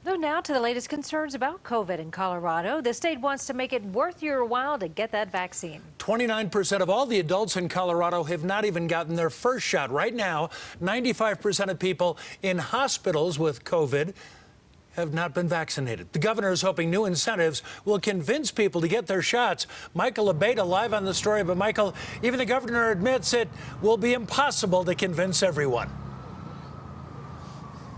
So now to the latest concerns about COVID in Colorado. The state wants to make it worth your while to get that vaccine. 29% of all the adults in Colorado have not even gotten their first shot. Right now, 95% of people in hospitals with COVID have not been vaccinated. The governor is hoping new incentives will convince people to get their shots. Michael Abeyta live on the story. But Michael, even the governor admits it will be impossible to convince everyone.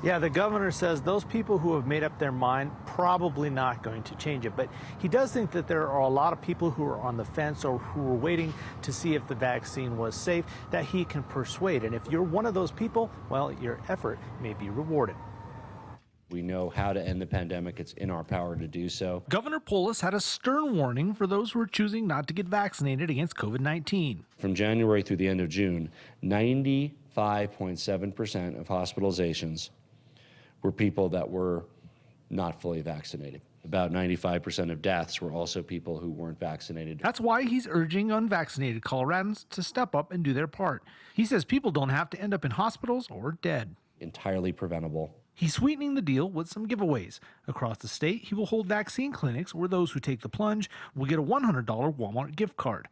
Yeah, the governor says those people who have made up their mind probably not going to change it. But he does think that there are a lot of people who are on the fence or who are waiting to see if the vaccine was safe that he can persuade. And if you're one of those people, well, your effort may be rewarded. We know how to end the pandemic. It's in our power to do so. Governor Polis had a stern warning for those who are choosing not to get vaccinated against COVID-19. From January through the end of June, 95.7% of hospitalizations were people that were not fully vaccinated. About 95% of deaths were also people who weren't vaccinated. That's why he's urging unvaccinated Coloradans to step up and do their part. He says people don't have to end up in hospitals or dead. Entirely preventable. He's sweetening the deal with some giveaways. Across the state, he will hold vaccine clinics where those who take the plunge will get a $100 Walmart gift card.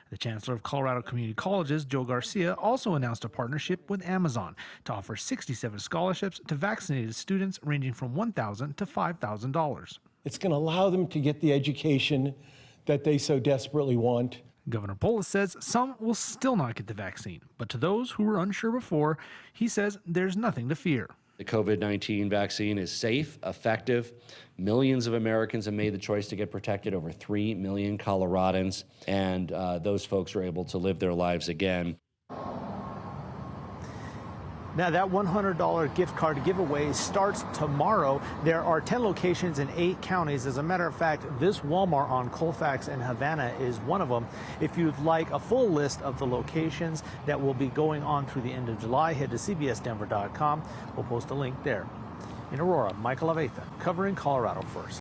The Chancellor of Colorado Community Colleges, Joe Garcia, also announced a partnership with Amazon to offer 67 scholarships to vaccinated students ranging from $1,000 to $5,000. It's going to allow them to get the education that they so desperately want. Governor Polis says some will still not get the vaccine, but to those who were unsure before, he says there's nothing to fear. The COVID-19 vaccine is safe, effective. Millions of Americans have made the choice to get protected, over 3 million Coloradans, and those folks are able to live their lives again. Now, that $100 gift card giveaway starts tomorrow. There are 10 locations in 8 counties. As a matter of fact, this Walmart on Colfax and Havana is one of them. If you'd like a full list of the locations that will be going on through the end of July, head to cbsdenver.com. We'll post a link there. In Aurora, Michael Abeyta, covering Colorado First.